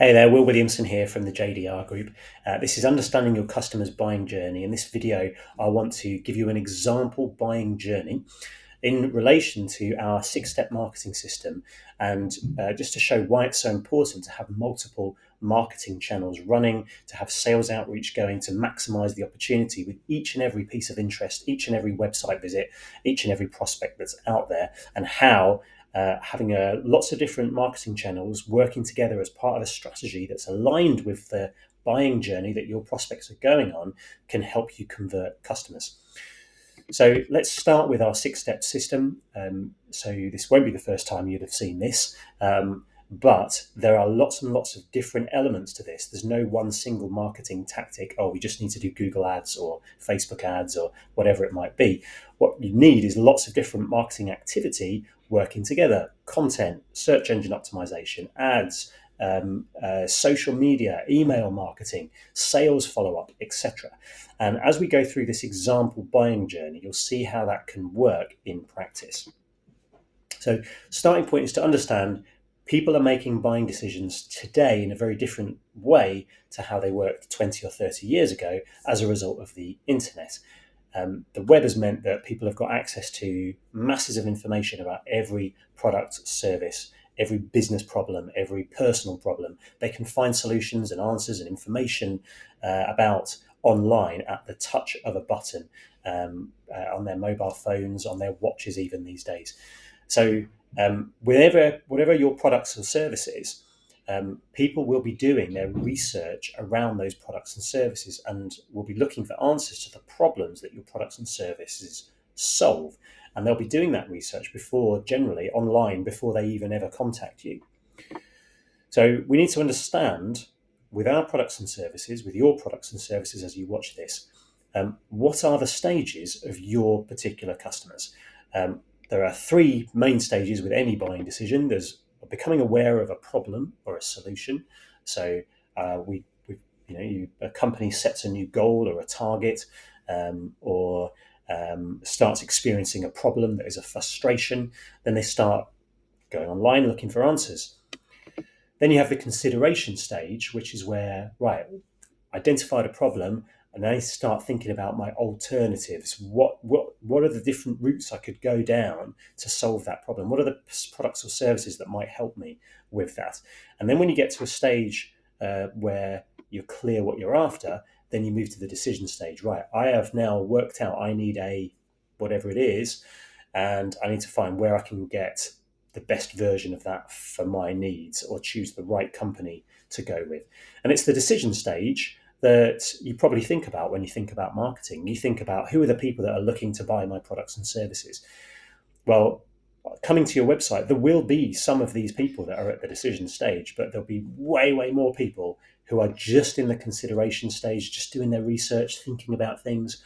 Hey there, Will Williamson here from the JDR Group. This is Understanding Your Customer's Buying Journey. In this video, I want to give you an example buying journey in relation to our six-step marketing system, and just to show why it's so important to have multiple marketing channels running, to have sales outreach going, to maximize the opportunity with each and every piece of interest, each and every website visit, each and every prospect that's out there, and how having lots of different marketing channels working together as part of a strategy that's aligned with the buying journey that your prospects are going on can help you convert customers. So let's start with our six-step system. So this won't be the first time you'd have seen this, but there are lots and lots of different elements to this. There's no one single marketing tactic. Oh, we just need to do Google ads or Facebook ads or whatever it might be. What you need is lots of different marketing activity working together: content, search engine optimization, ads, social media, email marketing, sales follow-up, etc. And as we go through this example buying journey, you'll see how that can work in practice. So, starting point is to understand people are making buying decisions today in a very different way to how they worked 20 or 30 years ago as a result of the internet. The web has meant that people have got access to masses of information about every product, service, every business problem, every personal problem. They can find solutions and answers and information about online at the touch of a button, on their mobile phones, on their watches, even these days. So, whatever your products or services, people will be doing their research around those products and services, and will be looking for answers to the problems that your products and services solve. And they'll be doing that research generally online, before they even ever contact you. So we need to understand, with our products and services, with your products and services as you watch this, what are the stages of your particular customers? There are three main stages with any buying decision. There's becoming aware of a problem or a solution. So a company sets a new goal or a target, or starts experiencing a problem that is a frustration. Then they start going online looking for answers. Then you have the consideration stage, which is where, right, identified a problem, and I start thinking about my alternatives. What are the different routes I could go down to solve that problem? What are the products or services that might help me with that? And then when you get to a stage where you're clear what you're after, then you move to the decision stage. Right, I have now worked out I need a whatever it is, and I need to find where I can get the best version of that for my needs, or choose the right company to go with. And it's the decision stage that you probably think about when you think about marketing. You think about, who are the people that are looking to buy my products and services? Well, coming to your website, there will be some of these people that are at the decision stage, but there'll be way, way more people who are just in the consideration stage, just doing their research, thinking about things,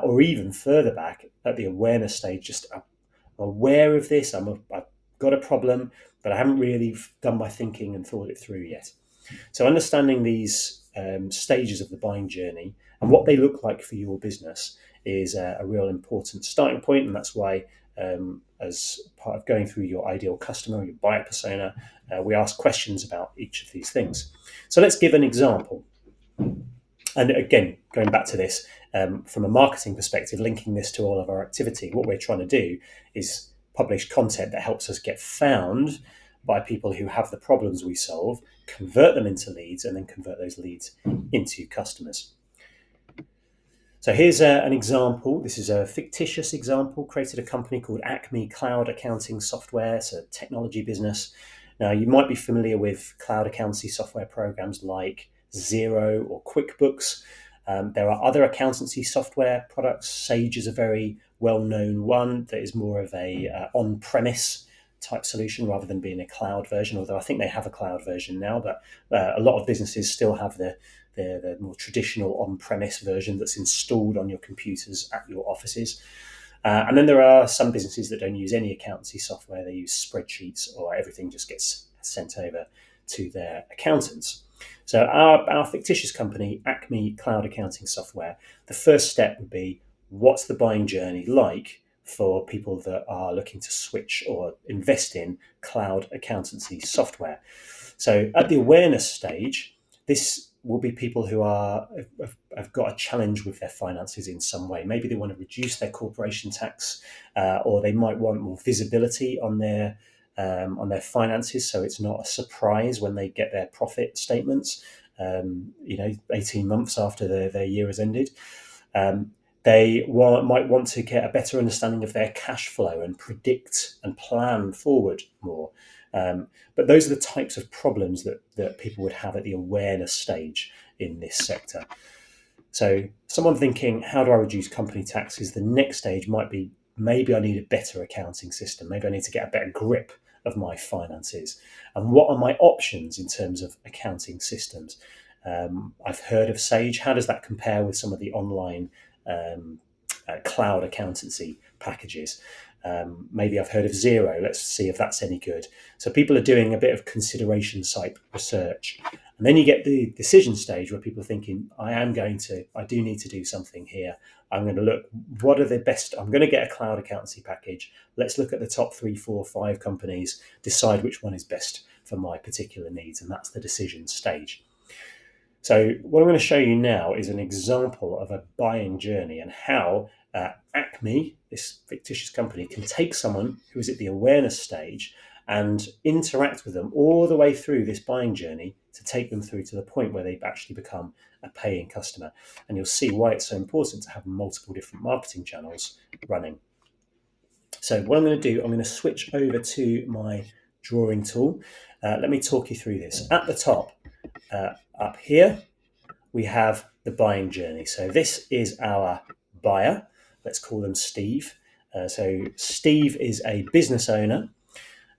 or even further back at the awareness stage, just aware of this. I've got a problem, but I haven't really done my thinking and thought it through yet. So understanding these stages of the buying journey and what they look like for your business is a real important starting point. And that's why, as part of going through your ideal customer, your buyer persona, we ask questions about each of these things. So let's give an example. And again, going back to this, from a marketing perspective, linking this to all of our activity, what we're trying to do is publish content that helps us get found by people who have the problems we solve, convert them into leads, and then convert those leads into customers. So here's an example. This is a fictitious example. Created a company called Acme Cloud Accounting Software. It's a technology business. Now, you might be familiar with cloud accountancy software programs like Xero or QuickBooks. There are other accountancy software products. Sage is a very well-known one that is more of a on-premise type solution rather than being a cloud version, although I think they have a cloud version now, but a lot of businesses still have the more traditional on-premise version that's installed on your computers at your offices. And then there are some businesses that don't use any accountancy software. They use spreadsheets, or everything just gets sent over to their accountants. So our fictitious company, Acme Cloud Accounting Software, the first step would be, what's the buying journey like for people that are looking to switch or invest in cloud accountancy software? So at the awareness stage, this will be people who have got a challenge with their finances in some way. Maybe they want to reduce their corporation tax, or they might want more visibility on their finances, so it's not a surprise when they get their profit statements. 18 months after their year has ended. They might want to get a better understanding of their cash flow and predict and plan forward more. But those are the types of problems that people would have at the awareness stage in this sector. So someone thinking, how do I reduce company taxes? The next stage might be, maybe I need a better accounting system. Maybe I need to get a better grip of my finances. And what are my options in terms of accounting systems? I've heard of Sage. How does that compare with some of the online cloud accountancy packages? Maybe I've heard of Zero. Let's see if that's any good. So people are doing a bit of consideration site research. And then you get the decision stage where people are thinking, I do need to do something here. I'm going to look, what are the best? I'm going to get a cloud accountancy package. Let's look at the top 3, 4, 5 companies, decide which one is best for my particular needs. And that's the decision stage. So what I'm going to show you now is an example of a buying journey and how Acme, this fictitious company, can take someone who is at the awareness stage and interact with them all the way through this buying journey to take them through to the point where they've actually become a paying customer. And you'll see why it's so important to have multiple different marketing channels running. So what I'm going to do, I'm going to switch over to my drawing tool. Let me talk you through this. At the top, up here, we have the buying journey. So this is our buyer. Let's call them Steve. So Steve is a business owner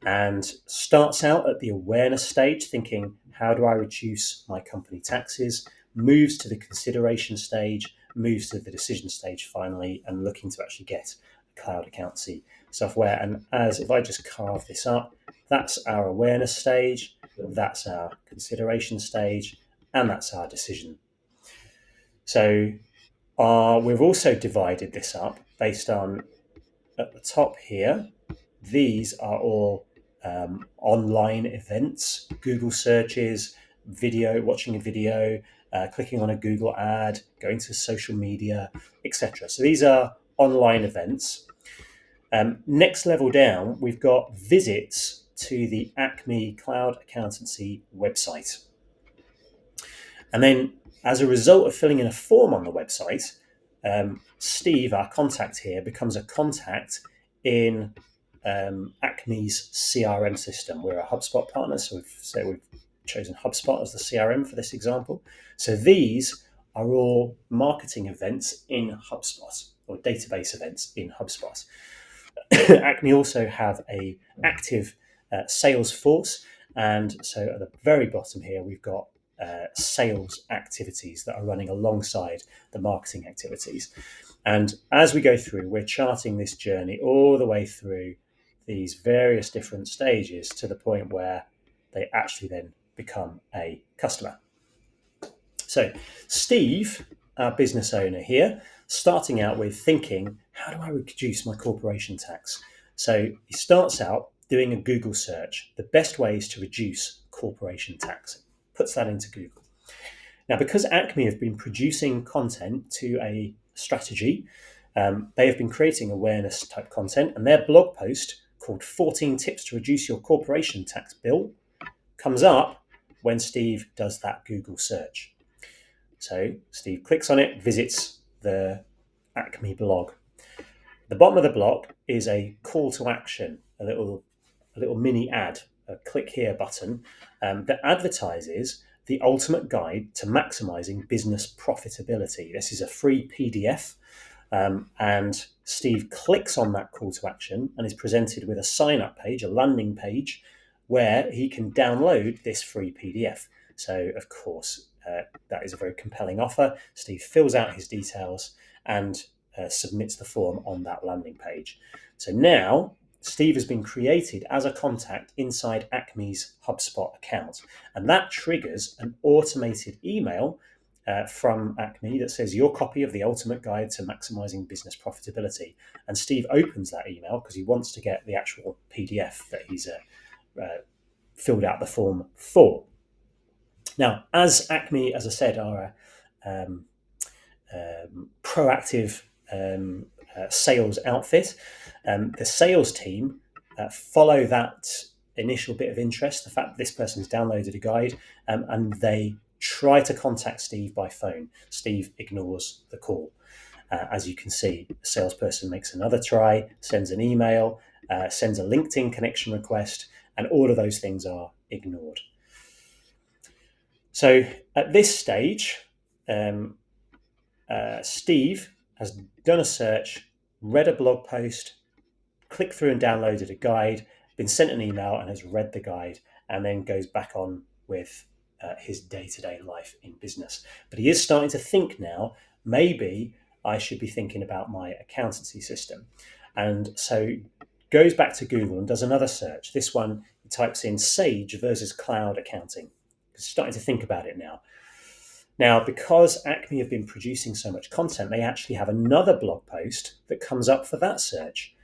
and starts out at the awareness stage, thinking, how do I reduce my company taxes? Moves to the consideration stage, moves to the decision stage finally, and looking to actually get cloud accountancy software. And if I just carve this up, that's our awareness stage, that's our consideration stage, and that's our decision. So we've also divided this up based on, at the top here, these are all online events, Google searches, watching a video, clicking on a Google ad, going to social media, etc. So these are online events. Next level down, we've got visits to the Acme Cloud Accountancy website. And then as a result of filling in a form on the website, Steve, our contact here, becomes a contact in Acme's CRM system. We're a HubSpot partner, so we've chosen HubSpot as the CRM for this example. So these are all marketing events in HubSpot, or database events in HubSpot. Acme also have a active sales force, and so at the very bottom here we've got sales activities that are running alongside the marketing activities. And as we go through, we're charting this journey all the way through these various different stages to the point where they actually then become a customer. So Steve, our business owner here, starting out with thinking, how do I reduce my corporation tax? So he starts out doing a Google search, the best ways to reduce corporation tax, puts that into Google. Now, because Acme have been producing content to a strategy, they have been creating awareness type content, and their blog post called 14 Tips to Reduce Your Corporation Tax Bill comes up when Steve does that Google search. So Steve clicks on it, visits the Acme blog. The bottom of the blog is a call to action, a little mini ad, a click here button that advertises the ultimate guide to maximizing business profitability. This is a free PDF, and Steve clicks on that call to action and is presented with a sign-up page, a landing page, where he can download this free PDF. So, of course, that is a very compelling offer. Steve fills out his details and submits the form on that landing page. So now Steve has been created as a contact inside Acme's HubSpot account, and that triggers an automated email from Acme that says your copy of the ultimate guide to maximizing business profitability. And Steve opens that email because he wants to get the actual PDF that he's filled out the form for. Now, as Acme, as I said, are a proactive sales outfit, the sales team follow that initial bit of interest, the fact that this person's downloaded a guide, and they try to contact Steve by phone. Steve ignores the call. As you can see, the salesperson makes another try, sends an email, sends a LinkedIn connection request, and all of those things are ignored. So at this stage, Steve has done a search, read a blog post, clicked through and downloaded a guide, been sent an email and has read the guide, and then goes back on with his day-to-day life in business. But he is starting to think now, maybe I should be thinking about my accountancy system. And so goes back to Google and does another search. This one, he types in Sage versus cloud accounting. He's starting to think about it now. Now, because Acme have been producing so much content, they actually have another blog post that comes up for that search.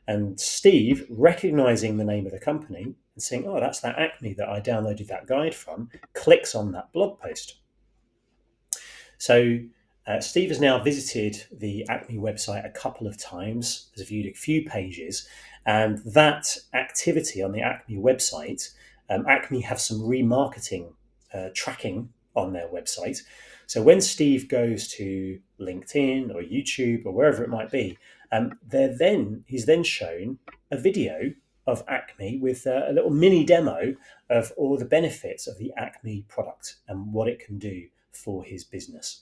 And Steve, recognizing the name of the company and saying, oh, that's that Acme that I downloaded that guide from, clicks on that blog post. So Steve has now visited the Acme website a couple of times, has viewed a few pages, and that activity on the Acme website, Acme have some remarketing tracking on their website. So when Steve goes to LinkedIn or YouTube or wherever it might be, he's then shown a video of Acme with a little mini demo of all the benefits of the Acme product and what it can do for his business.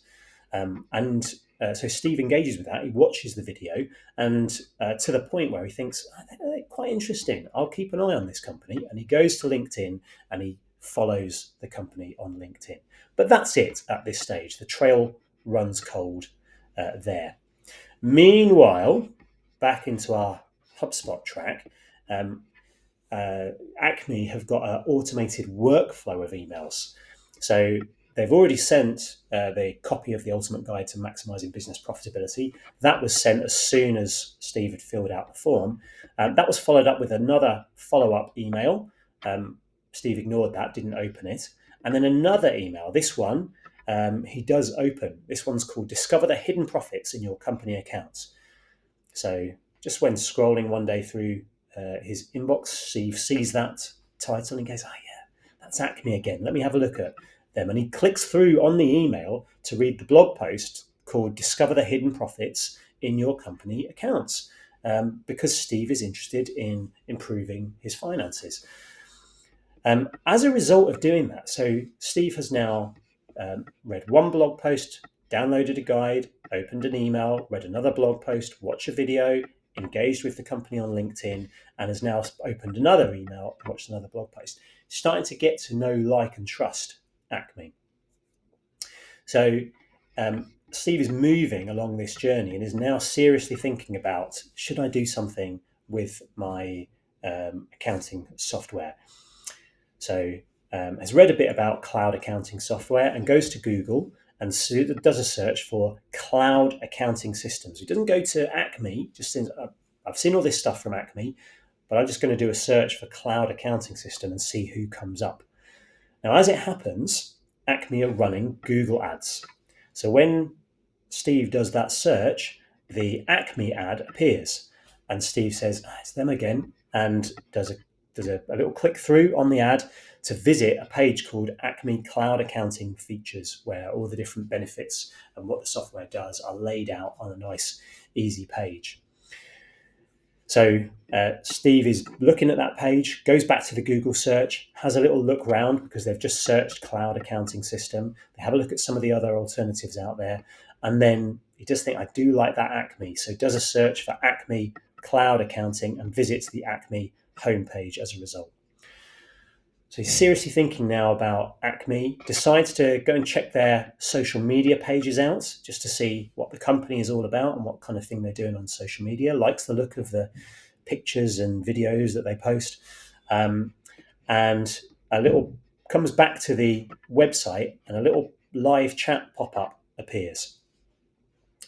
So Steve engages with that. He watches the video, and to the point where he thinks, they're quite interesting. I'll keep an eye on this company. And he goes to LinkedIn and he follows the company on LinkedIn. But that's it at this stage. The trail runs cold there. Meanwhile, back into our HubSpot track, Acme have got an automated workflow of emails. So they've already sent the copy of the Ultimate Guide to Maximizing Business Profitability. That was sent as soon as Steve had filled out the form. That was followed up with another follow-up email. Steve ignored that, didn't open it. And then another email. This one he does open. This one's called Discover the Hidden Profits in Your Company Accounts. So just when scrolling one day through his inbox, Steve sees that title and goes, oh yeah, that's Acme again. Let me have a look at them. And he clicks through on the email to read the blog post called Discover the Hidden Profits in Your Company Accounts, because Steve is interested in improving his finances. As a result of doing that, so Steve has now read one blog post, downloaded a guide, opened an email, read another blog post, watched a video, engaged with the company on LinkedIn, and has now opened another email and watched another blog post. Starting to get to know, like, and trust Acme. So Steve is moving along this journey and is now seriously thinking about, should I do something with my accounting software? So has read a bit about cloud accounting software and goes to Google and does a search for cloud accounting systems. He doesn't go to Acme, just says, I've seen all this stuff from Acme, but I'm just going to do a search for cloud accounting system and see who comes up. Now, as it happens, Acme are running Google ads. So when Steve does that search, the Acme ad appears and Steve says, it's them again, and does a little click through on the ad to visit a page called Acme Cloud Accounting Features, where all the different benefits and what the software does are laid out on a nice, easy page. So Steve is looking at that page, goes back to the Google search, has a little look around because they've just searched cloud accounting system. They have a look at some of the other alternatives out there. And then he does think, I do like that Acme. So does a search for Acme Cloud Accounting and visits the Acme homepage as a result. So he's seriously thinking now about Acme, decides to go and check their social media pages out just to see what the company is all about and what kind of thing they're doing on social media, likes the look of the pictures and videos that they post, and a little comes back to the website and a little live chat pop-up appears.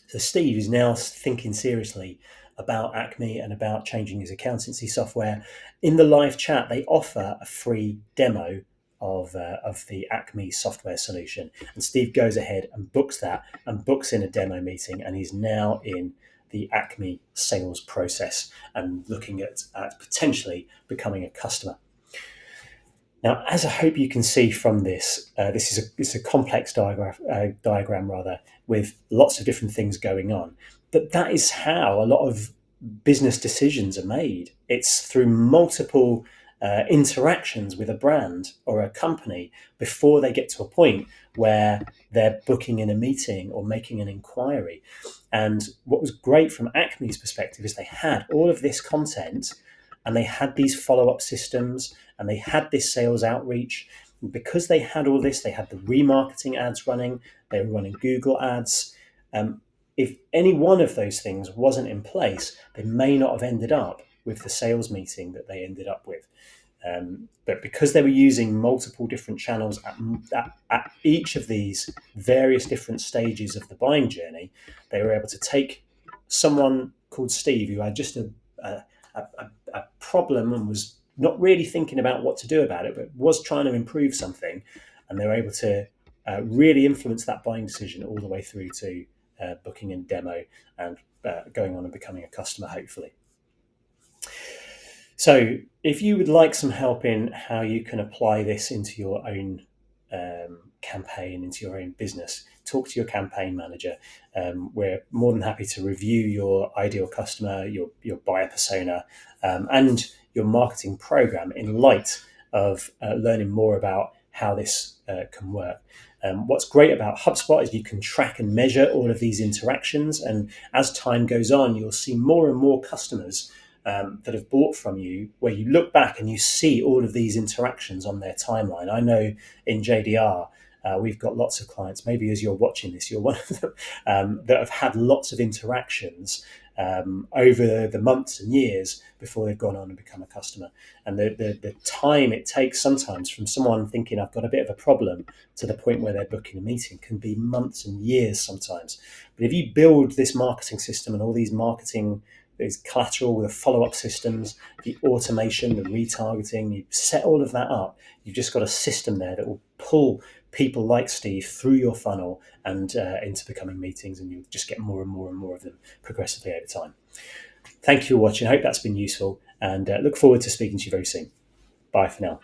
So Steve is now thinking seriously about Acme and about changing his accountancy software. In the live chat, they offer a free demo of the Acme software solution. And Steve goes ahead and books that and books in a demo meeting, and he's now in the Acme sales process and looking at potentially becoming a customer. Now, as I hope you can see from this, this is a complex diagram rather, with lots of different things going on. But that is how a lot of business decisions are made. It's through multiple interactions with a brand or a company before they get to a point where they're booking in a meeting or making an inquiry. And what was great from Acme's perspective is they had all of this content and they had these follow-up systems and they had this sales outreach. And because they had all this, they had the remarketing ads running, they were running Google ads. If any one of those things wasn't in place, they may not have ended up with the sales meeting that they ended up with. But because they were using multiple different channels at each of these various different stages of the buying journey, they were able to take someone called Steve who had just a problem and was not really thinking about what to do about it, but was trying to improve something, and they were able to really influence that buying decision all the way through to booking and demo and going on and becoming a customer, hopefully. So if you would like some help in how you can apply this into your own campaign, into your own business, talk to your campaign manager. We're more than happy to review your ideal customer, your buyer persona, and your marketing program in light of learning more about how this can work. What's great about HubSpot is you can track and measure all of these interactions, and as time goes on, you'll see more and more customers that have bought from you, where you look back and you see all of these interactions on their timeline. I know in JDR, we've got lots of clients, maybe as you're watching this, you're one of them, that have had lots of interactions over the months and years before they've gone on and become a customer. And the time it takes sometimes from someone thinking I've got a bit of a problem to the point where they're booking a meeting can be months and years sometimes. But if you build this marketing system and all these there's collateral, the follow-up systems, the automation, the retargeting, you set all of that up, you've just got a system there that will pull people like Steve through your funnel and into becoming meetings, and you'll just get more and more and more of them progressively over time. Thank you for watching. I hope that's been useful, and look forward to speaking to you very soon. Bye for now.